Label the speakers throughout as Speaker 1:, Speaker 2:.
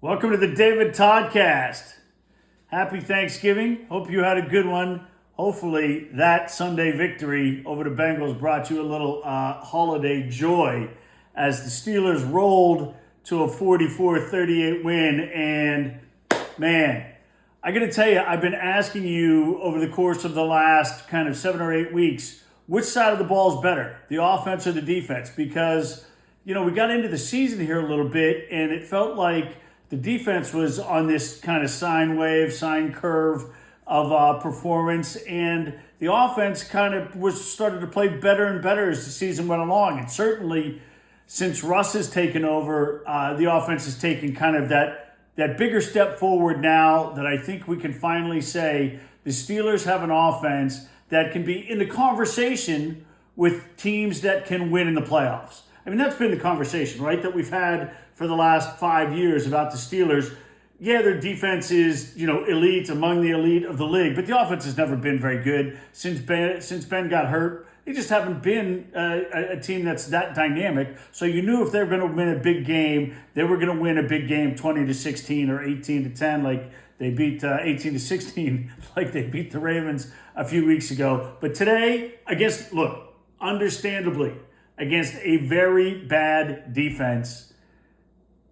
Speaker 1: Welcome to the David Toddcast. Happy Thanksgiving. Hope you had a good one. Hopefully that Sunday victory over the Bengals brought you a little holiday joy as the Steelers rolled to a 44-38 win. And man, I got to tell you, I've been asking you over the course of the last kind of 7 or 8 weeks, which side of the ball is better, the offense or the defense? Because, we got into the season here a little bit and it felt like the defense was on this kind of sine curve of performance, and the offense kind of started to play better and better as the season went along. And certainly, since Russ has taken over, the offense has taken kind of that bigger step forward now that I think we can finally say the Steelers have an offense that can be in the conversation with teams that can win in the playoffs. I mean, that's been the conversation, right, that we've had for the last 5 years about the Steelers. Yeah, their defense is, elite, among the elite of the league, but the offense has never been very good since Ben got hurt. They just haven't been a team that's that dynamic. So you knew if they were going to win a big game, they were going to win a big game 20-16 or 18-10, like they beat 18-16, like they beat the Ravens a few weeks ago. But today, understandably, against a very bad defense,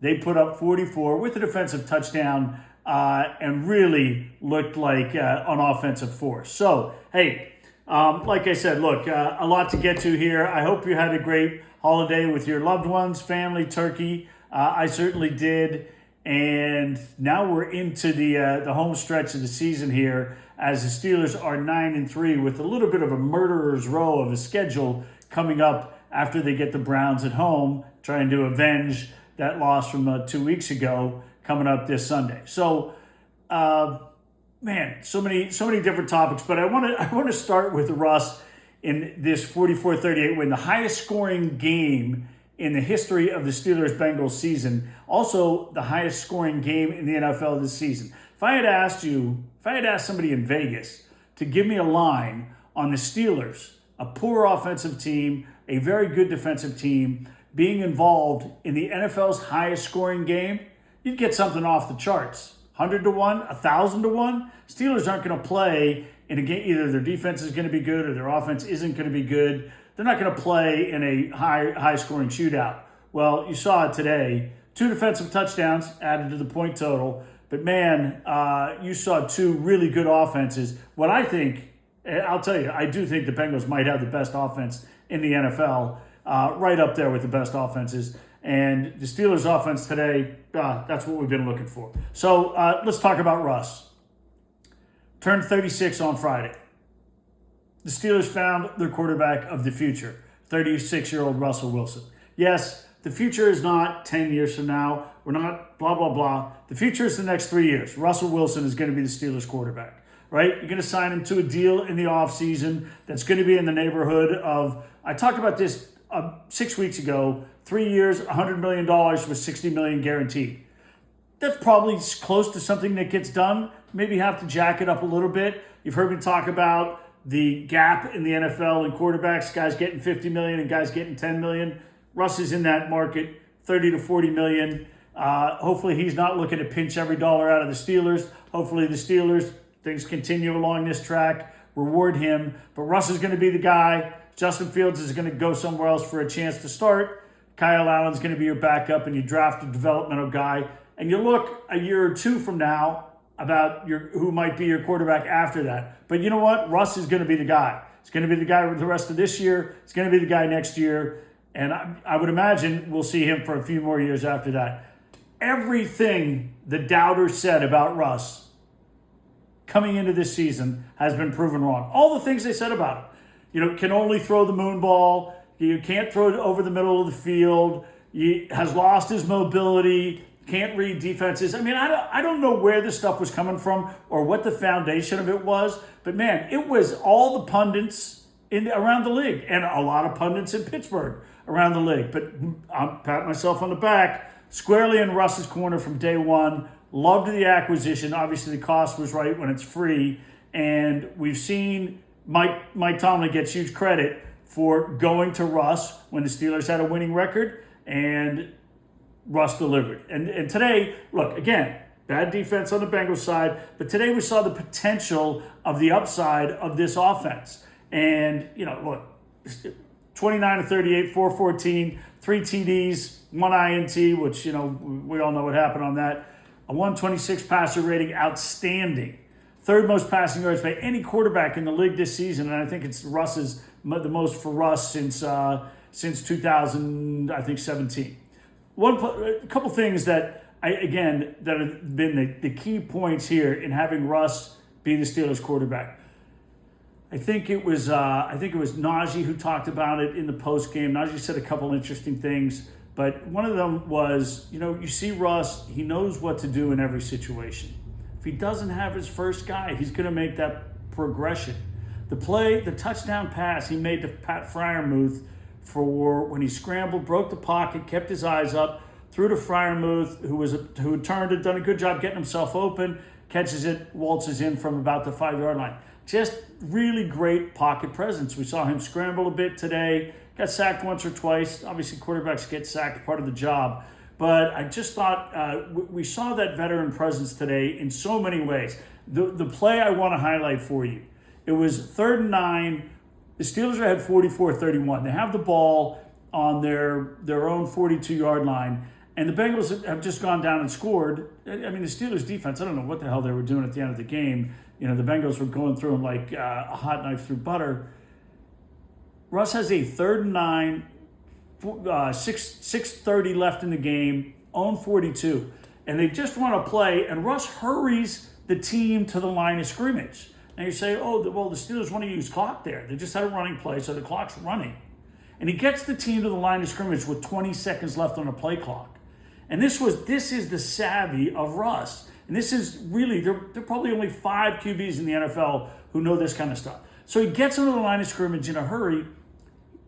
Speaker 1: they put up 44 with a defensive touchdown and really looked like an offensive force. So, hey, like I said, a lot to get to here. I hope you had a great holiday with your loved ones, family, turkey. I certainly did. And now we're into the home stretch of the season here as the Steelers are 9-3 with a little bit of a murderer's row of a schedule coming up after they get the Browns at home, trying to avenge that loss from 2 weeks ago coming up this Sunday. So, so many different topics, but I want to start with Russ in this 44-38 win, the highest scoring game in the history of the Steelers-Bengals season, also the highest scoring game in the NFL this season. If I had asked somebody in Vegas to give me a line on the Steelers, a poor offensive team, a very good defensive team, being involved in the NFL's highest scoring game, you'd get something off the charts. 100-1, 1,000-1. Steelers aren't going to play in a game. Either their defense is going to be good or their offense isn't going to be good. They're not going to play in a high scoring shootout. Well, you saw it today. 2 defensive touchdowns added to the point total. But man, you saw 2 really good offenses. What I think, I'll tell you, I do think the Bengals might have the best offense in the NFL. Right up there with the best offenses. And the Steelers' offense today, that's what we've been looking for. So let's talk about Russ. Turned 36 on Friday. The Steelers found their quarterback of the future, 36-year-old Russell Wilson. Yes, the future is not 10 years from now. We're not blah, blah, blah. The future is the next 3 years. Russell Wilson is going to be the Steelers' quarterback, right? You're going to sign him to a deal in the offseason that's going to be in the neighborhood of, I talked about this 6 weeks ago, 3 years, $100 million with $60 million guaranteed. That's probably close to something that gets done. Maybe have to jack it up a little bit. You've heard me talk about the gap in the NFL in quarterbacks, guys getting $50 million and guys getting $10 million. Russ is in that market, $30 to $40 million. Hopefully he's not looking to pinch every dollar out of the Steelers. Hopefully the Steelers, things continue along this track, reward him. But Russ is going to be the guy. Justin Fields is going to go somewhere else for a chance to start. Kyle Allen's going to be your backup, and you draft a developmental guy. And you look a year or 2 from now about who might be your quarterback after that. But you know what? Russ is going to be the guy. He's going to be the guy for the rest of this year. He's going to be the guy next year. And I would imagine we'll see him for a few more years after that. Everything the doubters said about Russ coming into this season has been proven wrong. All the things they said about him. Can only throw the moon ball. You can't throw it over the middle of the field. He has lost his mobility. Can't read defenses. I mean, I don't know where this stuff was coming from or what the foundation of it was. But, man, it was all the pundits around the league and a lot of pundits in Pittsburgh around the league. But I'll pat myself on the back. Squarely in Russ's corner from day one. Loved the acquisition. Obviously, the cost was right when it's free. And we've seen Mike Tomlin gets huge credit for going to Russ when the Steelers had a winning record. And Russ delivered. And today, look, again, bad defense on the Bengals side, but today we saw the potential of the upside of this offense. And, look, 29 of 38, 414, 3 TDs, 1 INT, which, we all know what happened on that. A 126 passer rating, outstanding. Third most passing yards by any quarterback in the league this season, and I think it's the most for Russ since 2017. A couple things that that have been the key points here in having Russ be the Steelers quarterback. I think it was Najee who talked about it in the post game. Najee said a couple interesting things, but one of them was, you see Russ, he knows what to do in every situation. If he doesn't have his first guy, he's going to make that progression. The touchdown pass he made to Pat Freiermuth for when he scrambled, broke the pocket, kept his eyes up, threw to Freiermuth, who had done a good job getting himself open, catches it, waltzes in from about the 5-yard line. Just really great pocket presence. We saw him scramble a bit today, got sacked once or twice. Obviously, quarterbacks get sacked, part of the job. But I just thought we saw that veteran presence today in so many ways. The play I want to highlight for you, it was 3rd and 9. The Steelers are ahead 44-31. They have the ball on their own 42-yard line, and the Bengals have just gone down and scored. I mean, the Steelers defense, I don't know what the hell they were doing at the end of the game. The Bengals were going through them like a hot knife through butter. Russ has a 3rd and 9, 6:30 left in the game, own 42. And they just run a play, and Russ hurries the team to the line of scrimmage. And you say, the Steelers want to use clock there. They just had a running play, so the clock's running. And he gets the team to the line of scrimmage with 20 seconds left on the play clock. And this is the savvy of Russ. And this is really, there are probably only 5 QBs in the NFL who know this kind of stuff. So he gets them to the line of scrimmage in a hurry.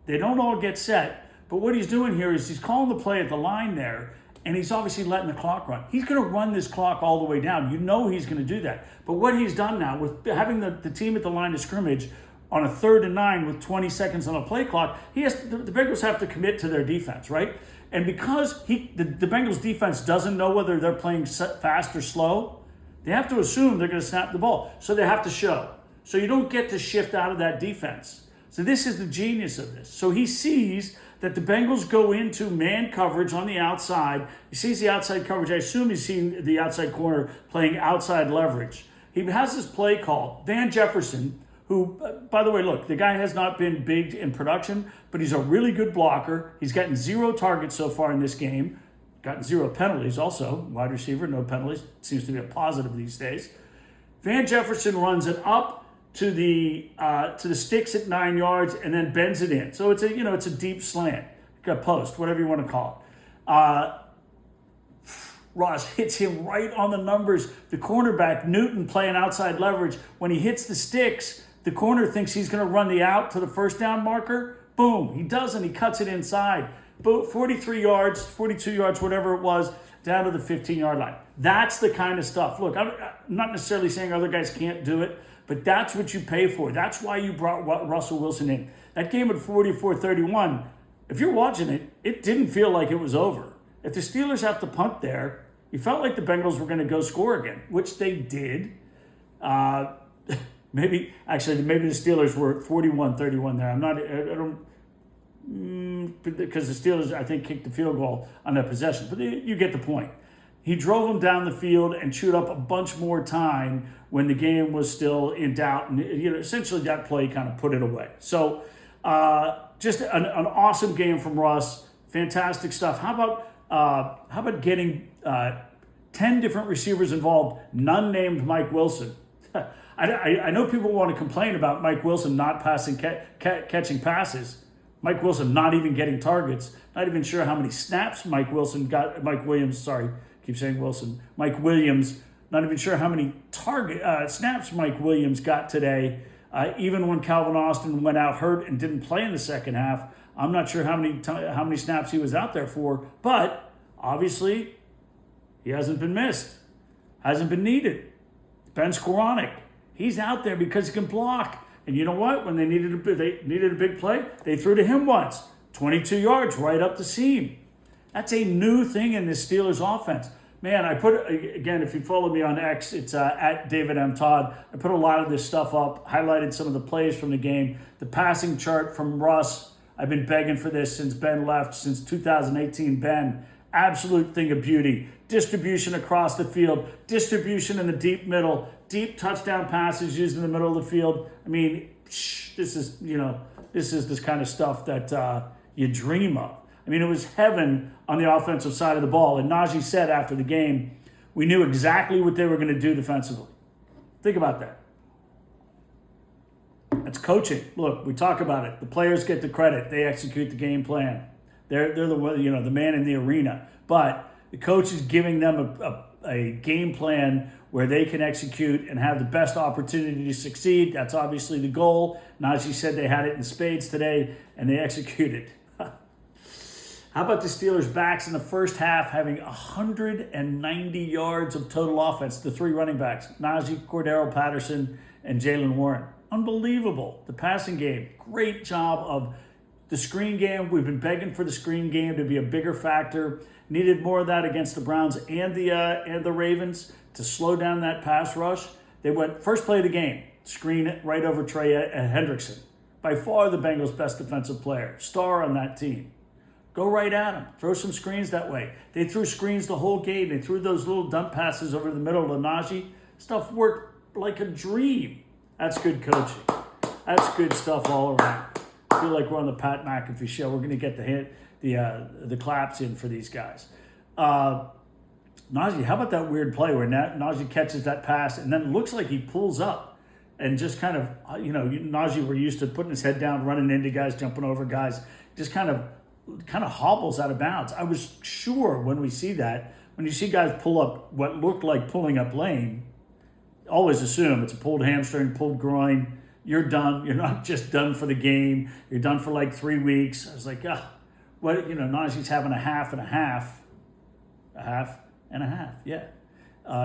Speaker 1: They don't all get set. But what he's doing here is he's calling the play at the line there, and he's obviously letting the clock run. He's going to run this clock all the way down. He's going to do that. But what he's done now with having the team at the line of scrimmage on a 3rd and 9 with 20 seconds on a play clock, the Bengals have to commit to their defense, right? And because the Bengals defense doesn't know whether they're playing fast or slow, they have to assume they're going to snap the ball. So they have to show. So you don't get to shift out of that defense. So this is the genius of this. So he sees that the Bengals go into man coverage on the outside. He sees the outside coverage. I assume he's seeing the outside corner playing outside leverage. He has this play call. Van Jefferson, who, by the way, look, the guy has not been big in production, but he's a really good blocker. He's gotten 0 targets so far in this game. Gotten 0 penalties also. Wide receiver, no penalties. Seems to be a positive these days. Van Jefferson runs it up to the sticks at 9 yards and then bends it in. So it's a deep slant, a post, whatever you want to call it. Ross hits him right on the numbers. The cornerback, Newton, playing outside leverage. When he hits the sticks, the corner thinks he's going to run the out to the first down marker. Boom, he doesn't. He cuts it inside. 43 yards, 42 yards, whatever it was, down to the 15-yard line. That's the kind of stuff. Look, I'm not necessarily saying other guys can't do it, but that's what you pay for. That's why you brought Russell Wilson in. That game at 44-31, if you're watching it, it didn't feel like it was over. If the Steelers have to punt there, you felt like the Bengals were going to go score again, which they did. Maybe the Steelers were 41-31 there. Because the Steelers, I think, kicked the field goal on that possession. But you get the point. He drove them down the field and chewed up a bunch more time when the game was still in doubt. And essentially that play kind of put it away. So just an awesome game from Russ. Fantastic stuff. How about getting 10 different receivers involved, none named Mike Wilson? I know people want to complain about Mike Wilson not catching passes. Mike Wilson not even getting targets. Not even sure how many snaps Mike Williams, not even sure how many snaps Mike Williams got today. Even when Calvin Austin went out hurt and didn't play in the second half, I'm not sure how many snaps he was out there for. But obviously, he hasn't been missed, hasn't been needed. Ben Skoranek, he's out there because he can block. And you know what? When they needed a big play, they threw to him once. 22 yards right up the seam. That's a new thing in this Steelers offense. Man, I put, again, if you follow me on X, it's at David M. Todd. I put a lot of this stuff up, highlighted some of the plays from the game. The passing chart from Russ, I've been begging for this since Ben left, since 2018. Ben, absolute thing of beauty. Distribution across the field, distribution in the deep middle, deep touchdown passes used in the middle of the field. I mean, this is this kind of stuff that you dream of. I mean, it was heaven on the offensive side of the ball. And Najee said after the game, we knew exactly what they were going to do defensively. Think about that. That's coaching. Look, we talk about it. The players get the credit. They execute the game plan. They're the man in the arena. But the coach is giving them a game plan where they can execute and have the best opportunity to succeed. That's obviously the goal. Najee said they had it in spades today, and they executed. How about the Steelers' backs in the first half having 190 yards of total offense? The three running backs, Najee, Cordero Patterson, and Jalen Warren. Unbelievable. The passing game, great job of the screen game. We've been begging for the screen game to be a bigger factor. Needed more of that against the Browns and the Ravens to slow down that pass rush. They went first play of the game, screen right over Trey Hendrickson. By far the Bengals' best defensive player, star on that team. Go right at him. Throw some screens that way. They threw screens the whole game. They threw those little dump passes over the middle to Najee. Stuff worked like a dream. That's good coaching. That's good stuff all around. I feel like we're on the Pat McAfee show. We're going to get the claps in for these guys. Najee, how about that weird play where Najee catches that pass and then it looks like he pulls up and just kind of, Najee, we're used to putting his head down, running into guys, jumping over guys, just kind of hobbles out of bounds. I was sure when we see that, when you see guys pull up what looked like pulling up lane, always assume it's a pulled hamstring, pulled groin. You're done. You're not just done for the game. You're done for like 3 weeks. I was like, Najee's having a half and a half,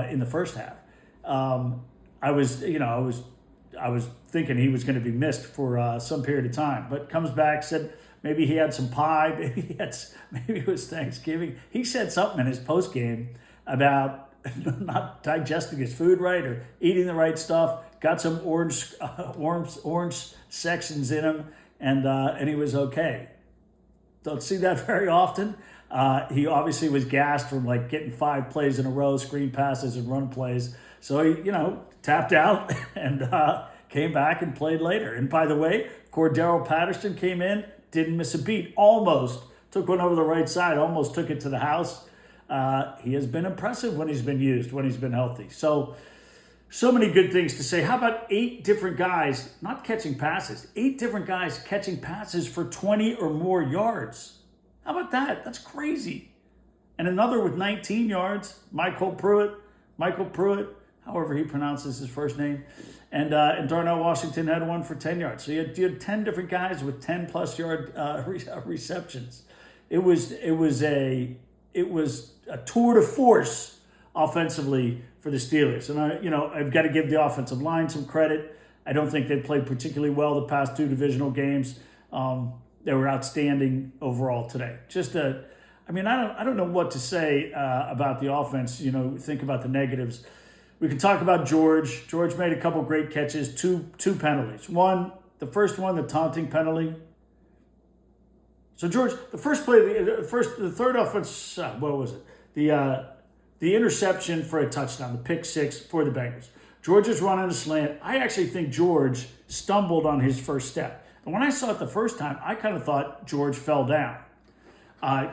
Speaker 1: in the first half. I was thinking he was going to be missed for some period of time, but comes back, said maybe he had some pie, maybe it was Thanksgiving. He said something in his post game about not digesting his food right or eating the right stuff. Got some orange sections in him, and he was okay. Don't see that very often. He obviously was gassed from like getting 5 plays in a row, screen passes and run plays. So he, tapped out and came back and played later. And by the way, Cordero Patterson came in, didn't miss a beat, almost took one over the right side, almost took it to the house. He has been impressive when he's been used, when he's been healthy. So many good things to say. How about 8 different guys not catching passes? 8 different guys catching passes for 20 or more yards. How about that? That's crazy. And another with 19 yards, Michael Pruitt, however he pronounces his first name. And Darnell Washington had one for 10 yards. So you had 10 different guys with 10-plus yard receptions. It was a tour de force offensively for the Steelers. And I've got to give the offensive line some credit. I don't think they played particularly well the past 2 divisional games. They were outstanding overall today. I don't know what to say about the offense. Think about the negatives. We can talk about George. George made a couple great catches, two penalties. The first one, the taunting penalty. So George, the first play, the third offense, what was it? The interception for a touchdown, the pick 6 for the Bengals. George is running a slant. I actually think George stumbled on his first step. And when I saw it the first time, I kind of thought George fell down.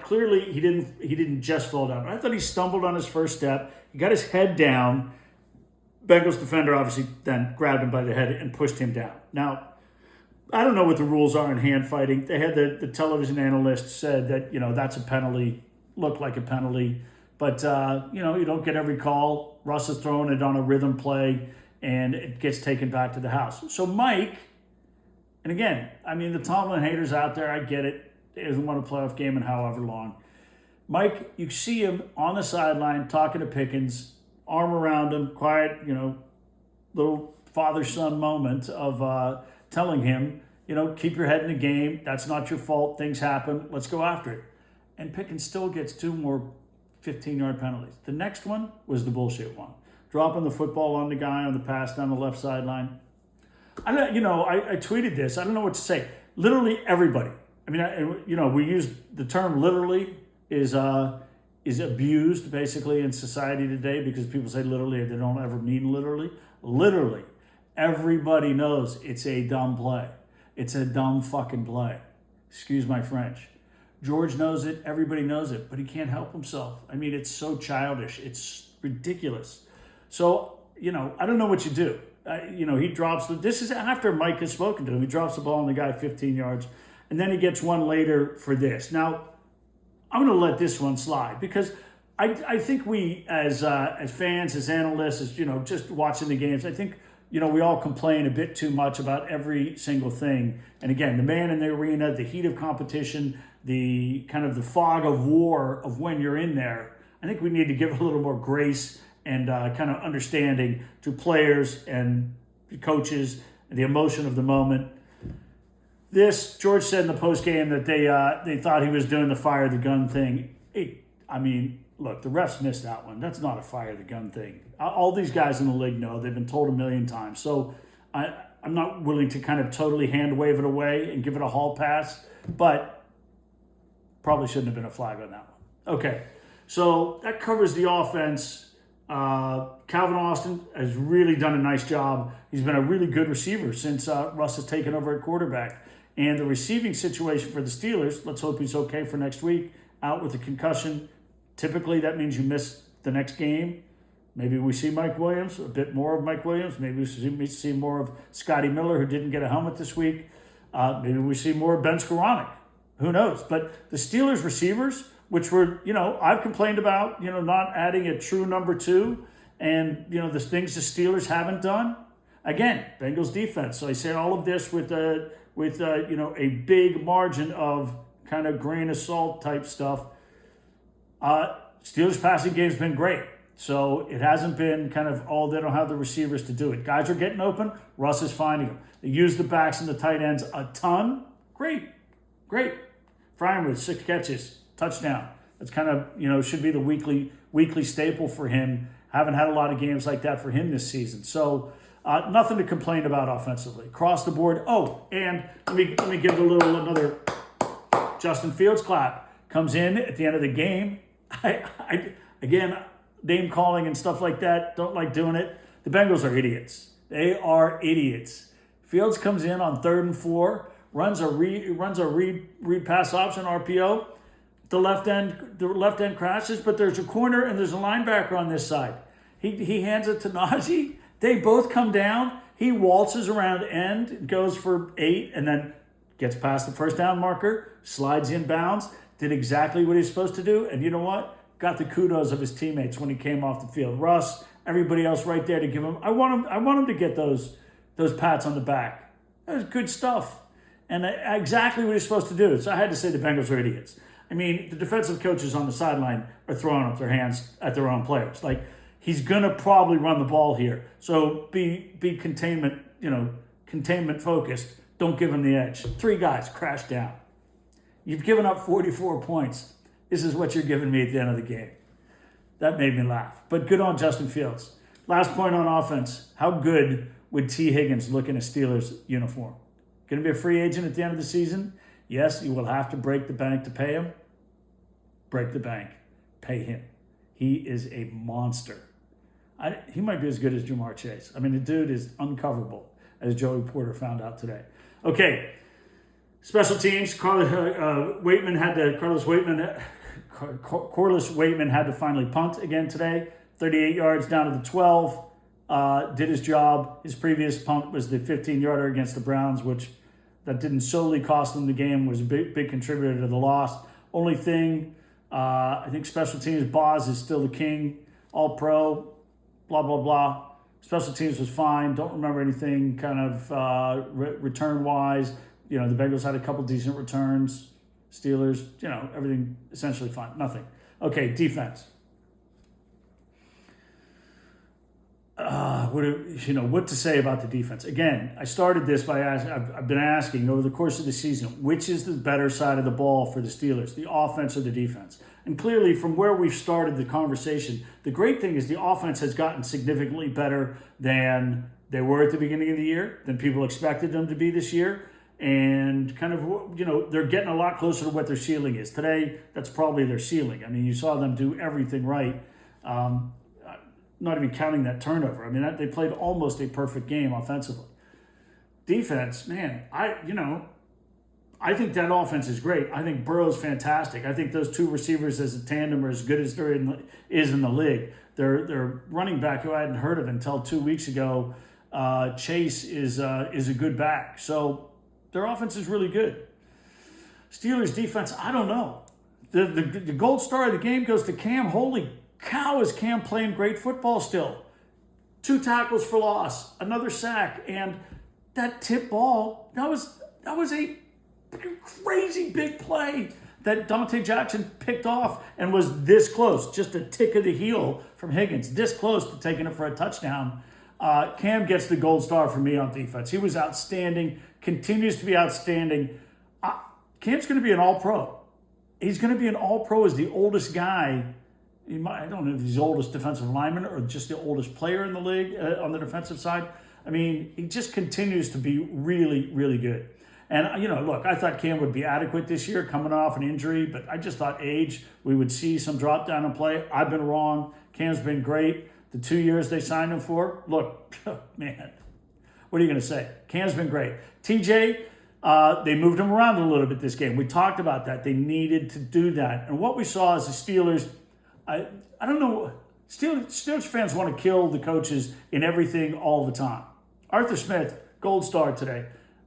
Speaker 1: Clearly, he didn't just fall down. But I thought he stumbled on his first step. He got his head down. Bengals defender obviously then grabbed him by the head and pushed him down. Now, I don't know what the rules are in hand fighting. They had the television analyst said that, that's a penalty, looked like a penalty. But, you don't get every call. Russ is throwing it on a rhythm play, and it gets taken back to the house. So Mike, and again, the Tomlin haters out there, I get it. He hasn't won a playoff game in however long. Mike, you see him on the sideline talking to Pickens, arm around him, quiet, little father-son moment of telling him, keep your head in the game. That's not your fault. Things happen. Let's go after it. and Pickens still gets 2 more 15-yard penalties. The next one was the bullshit one. Dropping the football on the guy on the pass down the left sideline. I tweeted this. I don't know what to say. Literally everybody. I mean, we use the term literally is abused basically in society today because people say literally, they don't ever mean literally. Literally, everybody knows it's a dumb play. It's a dumb fucking play. Excuse my French. George knows it. Everybody knows it, but he can't help himself. I mean, it's so childish. It's ridiculous. So, I don't know what you do. He drops this is after Mike has spoken to him. He drops the ball on the guy 15 yards, and then he gets one later for this. Now, I'm going to let this one slide because I think we as fans, as analysts, as just watching the games, I think we all complain a bit too much about every single thing. And again, the man in the arena, the heat of competition, the kind of the fog of war of when you're in there. I think we need to give a little more grace and kind of understanding to players and coaches and the emotion of the moment. George said in the postgame that they thought he was doing the fire the gun thing. Look, the refs missed that one. That's not a fire the gun thing. All these guys in the league know. They've been told a million times. So I'm not willing to kind of totally hand wave it away and give it a hall pass, but probably shouldn't have been a flag on that one. Okay, so that covers the offense. Calvin Austin has really done a nice job. He's been a really good receiver since Russ has taken over at quarterback. And the receiving situation for the Steelers, let's hope he's okay for next week, out with a concussion. Typically, that means you miss the next game. Maybe we see Mike Williams, a bit more of Mike Williams. Maybe we see more of Scotty Miller, who didn't get a helmet this week. Maybe we see more of Ben Skoranek. Who knows? But the Steelers receivers, which were, I've complained about, not adding a true number 2 and, the things the Steelers haven't done. Again, Bengals defense. So I say all of this with a big margin of kind of grain of salt type stuff. Steelers passing game's been great. So it hasn't been kind of, they don't have the receivers to do it. Guys are getting open. Russ is finding them. They use the backs and the tight ends a ton. Great. Frymouth, 6 catches, touchdown. That's kind of, should be the weekly staple for him. Haven't had a lot of games like that for him this season. So nothing to complain about offensively. Across the board. Oh, and let me give another Justin Fields clap. Comes in at the end of the game. Again, name calling and stuff like that, don't like doing it. The Bengals are idiots. They are idiots. Fields comes in on 3rd and 4, runs a read pass option RPO. The left end crashes, but there's a corner and there's a linebacker on this side. He hands it to Najee. They both come down. He waltzes around end, goes for 8, and then gets past the first down marker, slides inbounds, did exactly what he's supposed to do, and you know what? Got the kudos of his teammates when he came off the field. Russ, everybody else right there to give him. I want him to get those pats on the back. That was good stuff, and exactly what he's supposed to do. So I had to say the Bengals are idiots. I mean, the defensive coaches on the sideline are throwing up their hands at their own players. Like, he's gonna probably run the ball here. So be containment focused. Don't give him the edge. 3 guys crash down. You've given up 44 points. This is what you're giving me at the end of the game. That made me laugh. But good on Justin Fields. Last point on offense. How good would Tee Higgins look in a Steelers uniform? Going to be a free agent at the end of the season? Yes, you will have to break the bank to pay him. Break the bank. Pay him. He is a monster. He might be as good as Jamar Chase. I mean, the dude is uncoverable, as Joey Porter found out today. Okay. Special teams, Corliss Waitman had to finally punt again today. 38 yards down to the 12. Did his job. His previous punt was the 15-yarder against the Browns, which that didn't solely cost them the game, was a big contributor to the loss. Only thing, I think special teams, Boz is still the king, all pro, blah, blah, blah. Special teams was fine. Don't remember anything kind of return-wise. The Bengals had a couple decent returns. Steelers, everything essentially fine. Nothing. Okay, defense. what to say about the defense. Again, I started this by asking, I've been asking over the course of the season, which is the better side of the ball for the Steelers, the offense or the defense? And clearly, from where we've started the conversation, the great thing is the offense has gotten significantly better than they were at the beginning of the year, than people expected them to be this year. And kind of, they're getting a lot closer to what their ceiling is. Today, that's probably their ceiling. I mean, you saw them do everything right. Not even counting that turnover. I mean, they played almost a perfect game offensively. Defense, man, I think that offense is great. I think Burrow's fantastic. I think those two receivers as a tandem are as good as there is in the league. Their running back, who I hadn't heard of until 2 weeks ago, Chase, is a good back. So their offense is really good. Steelers defense, I don't know. The gold star of the game goes to Cam. Holy cow, is Cam playing great football still. 2 tackles for loss, another sack, and that tip ball, that was a crazy big play that Dante Jackson picked off and was this close, just a tick of the heel from Higgins, this close to taking it for a touchdown. Cam gets the gold star for me on defense. He was outstanding, continues to be outstanding. Cam's going to be an all-pro. He's going to be an all-pro as the oldest guy. I don't know if he's the oldest defensive lineman or just the oldest player in the league on the defensive side. I mean, he just continues to be really, really good. And, look, I thought Cam would be adequate this year coming off an injury, but I just thought age, we would see some drop down in play. I've been wrong. Cam's been great. The 2 years they signed him for, look, man, what are you going to say? Cam's been great. TJ, they moved him around a little bit this game. We talked about that. They needed to do that. And what we saw is the Steelers, I don't know, Steelers fans want to kill the coaches in everything all the time. Arthur Smith, gold star today.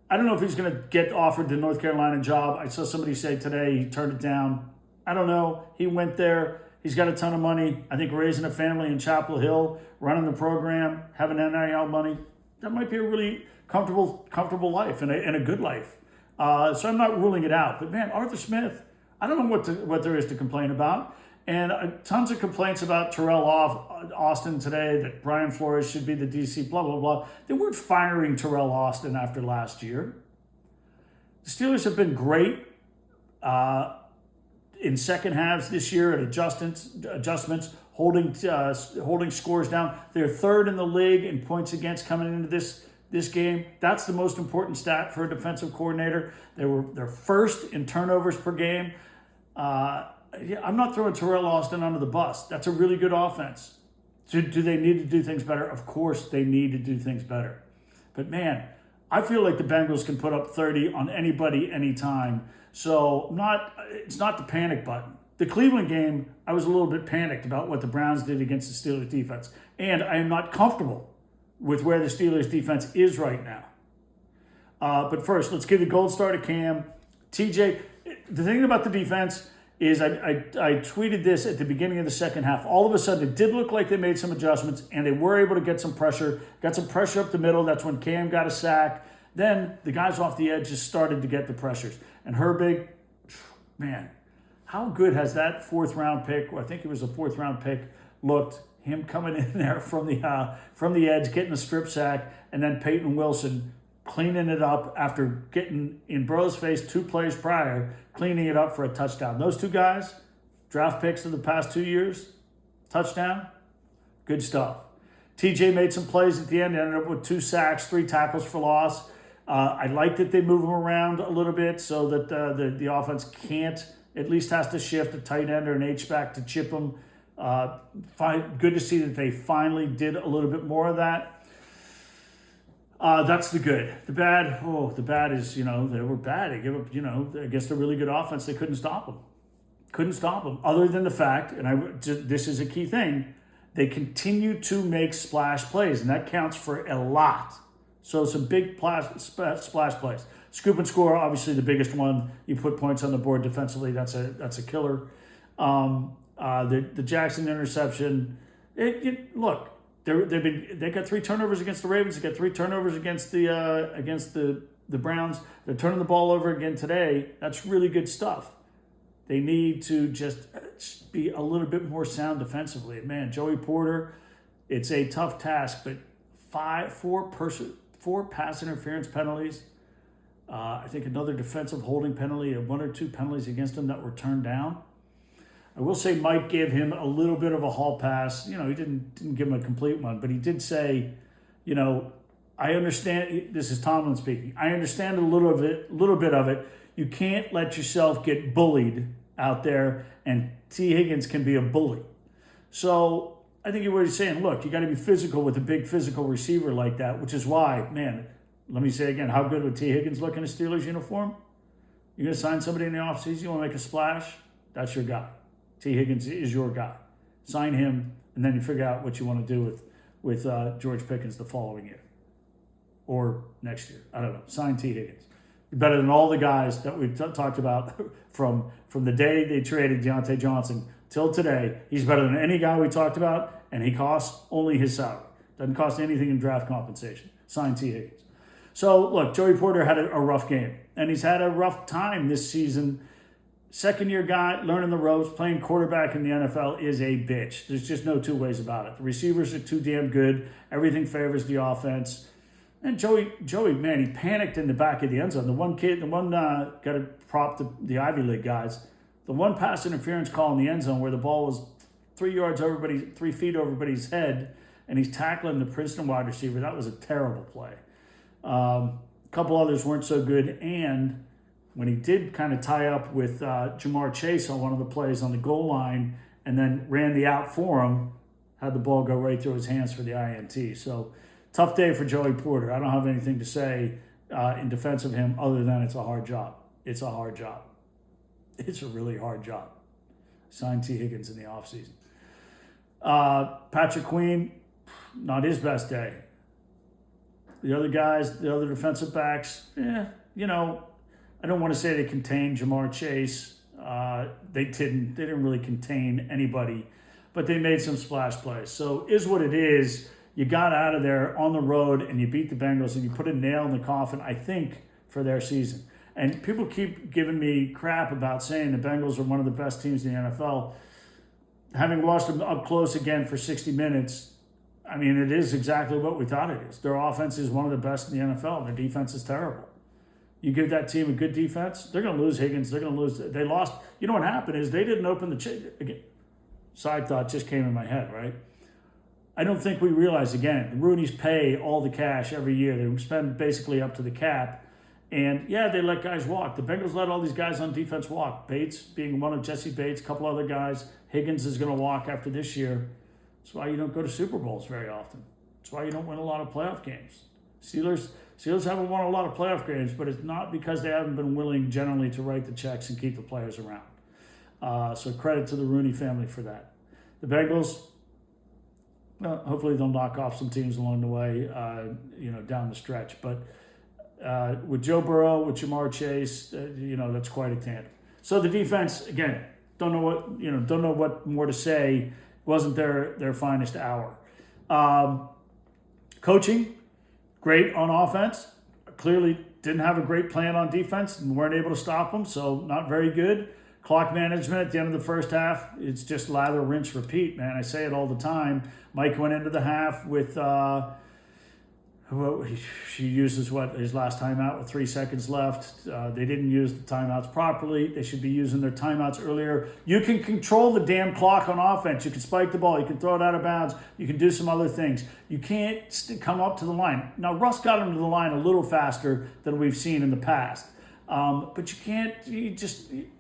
Speaker 1: I don't know if he's going to get offered the North Carolina job. I saw somebody say today he turned it down. I don't know. He went there. He's got a ton of money. I think raising a family in Chapel Hill, running the program, having NIL money, that might be a really comfortable life and a good life. So I'm not ruling it out. But, man, Arthur Smith, I don't know what there is to complain about. And tons of complaints about Terrell Austin today, that Brian Flores should be the DC, blah, blah, blah. They weren't firing Terrell Austin after last year. The Steelers have been great in second halves this year at adjustments, holding scores down. They're third in the league in points against coming into this game. That's the most important stat for a defensive coordinator. They're first in turnovers per game. I'm not throwing Terrell Austin under the bus. That's a really good offense. Do they need to do things better? Of course they need to do things better. But, man, I feel like the Bengals can put up 30 on anybody, anytime. So it's not the panic button. The Cleveland game, I was a little bit panicked about what the Browns did against the Steelers defense. And I am not comfortable with where the Steelers defense is right now. But first, let's give the gold star to Cam. TJ, the thing about the defense is I tweeted this at the beginning of the second half. All of a sudden, it did look like they made some adjustments, and they were able to get some pressure up the middle. That's when Cam got a sack. Then the guys off the edge just started to get the pressures. And Herbig, man, how good has that fourth-round pick, or I think it was a fourth-round pick, looked? Him coming in there from the edge, getting a strip sack, and then Peyton Wilson cleaning it up after getting in Burrow's face 2 plays prior, cleaning it up for a touchdown. Those two guys, draft picks of the past 2 years, touchdown, good stuff. TJ made some plays at the end, ended up with 2 sacks, 3 tackles for loss. I like that they move him around a little bit so that the offense at least has to shift a tight end or an H-back to chip him. Good to see that they finally did a little bit more of that. That's the good. The bad is, they were bad. They give up, against a really good offense, they couldn't stop them. Other than the fact, and this is a key thing, they continue to make splash plays, and that counts for a lot. So some big splash plays. Scoop and score, obviously the biggest one. You put points on the board defensively, that's a killer. The Jackson interception, look, they got 3 turnovers against the Ravens. They got 3 turnovers against the Browns. They're turning the ball over again today. That's really good stuff. They need to just be a little bit more sound defensively. Man, Joey Porter, it's a tough task, but four pass interference penalties. I think another defensive holding penalty, one or two penalties against him that were turned down. I will say Mike gave him a little bit of a hall pass. He didn't give him a complete one, but he did say, I understand, this is Tomlin speaking, I understand a little bit of it. You can't let yourself get bullied out there, and Tee Higgins can be a bully. So I think what he's saying, look, you got to be physical with a big physical receiver like that, which is why, man, let me say again, how good would Tee Higgins look in a Steelers uniform? You're going to sign somebody in the offseason, you want to make a splash? That's your guy. Tee Higgins is your guy. Sign him, and then you figure out what you want to do with George Pickens the following year or next year. I don't know. Sign Tee Higgins. You're better than all the guys that we've talked about from the day they traded Deontay Johnson till today. He's better than any guy we talked about, and he costs only his salary. Doesn't cost anything in draft compensation. Sign Tee Higgins. So, look, Joey Porter had a rough game, and he's had a rough time this season. Second-year guy, learning the ropes, playing quarterback in the NFL is a bitch. There's just no two ways about it. The receivers are too damn good. Everything favors the offense. And Joey, man, he panicked in the back of the end zone. The one got to prop the Ivy League guys. The one pass interference call in the end zone where the ball was 3 feet over everybody's head, and he's tackling the Princeton wide receiver. That was a terrible play. A couple others weren't so good, and when he did kind of tie up with Jamar Chase on one of the plays on the goal line and then ran the out for him, had the ball go right through his hands for the INT. So tough day for Joey Porter. I don't have anything to say in defense of him other than it's a hard job. It's a hard job. It's a really hard job. Sign Tee Higgins in the offseason. Patrick Queen, not his best day. The other guys, the other defensive backs, I don't want to say they contained Jamar Chase. They didn't really contain anybody, but they made some splash plays. So is what it is. You got out of there on the road and you beat the Bengals and you put a nail in the coffin, I think, for their season. And people keep giving me crap about saying the Bengals are one of the best teams in the NFL. Having watched them up close again for 60 minutes, I mean, it is exactly what we thought it is. Their offense is one of the best in the NFL. Their defense is terrible. You give that team a good defense, they're going to lose Higgins. They're going to lose. They lost. You know what happened is they didn't open again. Side thought just came in my head, right? I don't think we realize, again, the Rooney's pay all the cash every year. They spend basically up to the cap. And, yeah, they let guys walk. The Bengals let all these guys on defense walk. Bates being one of Jesse Bates, a couple other guys. Higgins is going to walk after this year. That's why you don't go to Super Bowls very often. That's why you don't win a lot of playoff games. Steelers haven't won a lot of playoff games, but it's not because they haven't been willing generally to write the checks and keep the players around. So credit to the Rooney family for that. The Bengals, hopefully they'll knock off some teams along the way, down the stretch. But with Joe Burrow, with Jamar Chase, that's quite a tandem. So the defense, again, don't know what more to say. Wasn't their finest hour. Coaching, great on offense. Clearly didn't have a great plan on defense and weren't able to stop them, so not very good. Clock management at the end of the first half, it's just lather, rinse, repeat, man. I say it all the time. Mike went into the half with, she uses his last timeout with 3 seconds left. They didn't use the timeouts properly. They should be using their timeouts earlier. You can control the damn clock on offense. You can spike the ball. You can throw it out of bounds. You can do some other things. You can't come up to the line. Now, Russ got him to the line a little faster than we've seen in the past. But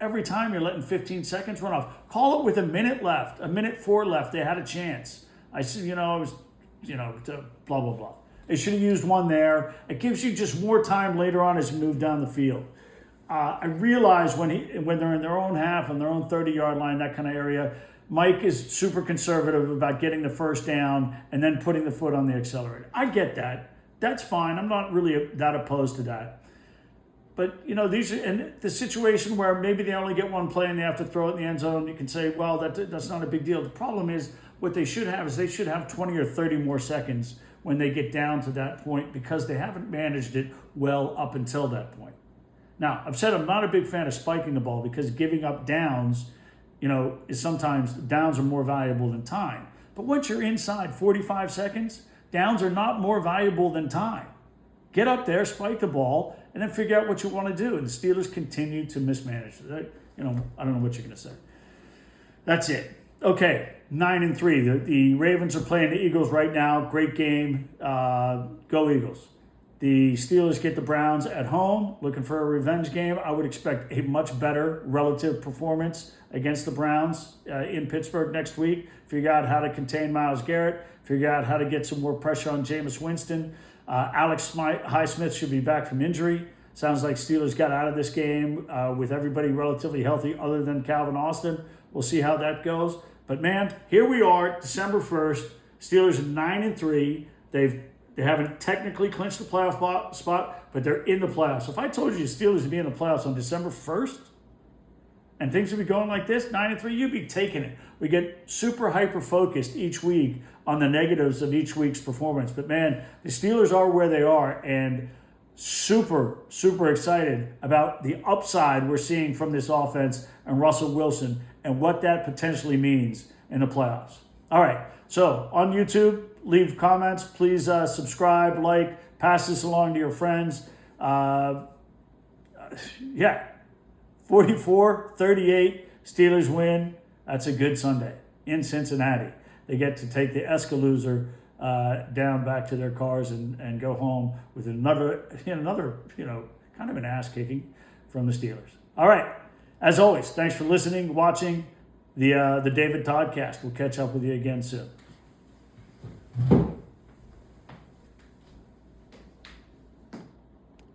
Speaker 1: every time you're letting 15 seconds run off. Call it with a minute left, a minute 4 left. They had a chance. I said, blah, blah, blah. They should have used one there. It gives you just more time later on as you move down the field. I realize when they're in their own half, on their own 30-yard line, that kind of area, Mike is super conservative about getting the first down and then putting the foot on the accelerator. I get that. That's fine. I'm not really that opposed to that. But, these are, and the situation where maybe they only get one play and they have to throw it in the end zone, you can say, well, that's not a big deal. The problem is what they should have is they should have 20 or 30 more seconds when they get down to that point because they haven't managed it well up until that point. Now, I've said I'm not a big fan of spiking the ball because giving up downs, is sometimes downs are more valuable than time. But once you're inside 45 seconds, downs are not more valuable than time. Get up there, spike the ball, and then figure out what you want to do. And the Steelers continue to mismanage. I don't know what you're going to say. That's it. Okay, 9-3. The Ravens are playing the Eagles right now. Great game. Go Eagles. The Steelers get the Browns at home, looking for a revenge game. I would expect a much better relative performance against the Browns in Pittsburgh next week. Figure out how to contain Myles Garrett. Figure out how to get some more pressure on Jameis Winston. Alex Highsmith should be back from injury. Sounds like Steelers got out of this game with everybody relatively healthy other than Calvin Austin. We'll see how that goes. But man, here we are, December 1st. Steelers are 9-3. They haven't technically clinched the playoff spot, but they're in the playoffs. So if I told you the Steelers would be in the playoffs on December 1st and things would be going like this, 9-3, you'd be taking it. We get super hyper-focused each week on the negatives of each week's performance. But man, the Steelers are where they are, and super, super excited about the upside we're seeing from this offense and Russell Wilson and what that potentially means in the playoffs. All right, so on YouTube, leave comments. Please subscribe, like, pass this along to your friends. 44-38, Steelers win. That's a good Sunday in Cincinnati. They get to take the Escalooser down back to their cars and go home with another kind of an ass kicking from the Steelers. All right, as always, thanks for listening, watching the David Toddcast. We'll catch up with you again soon.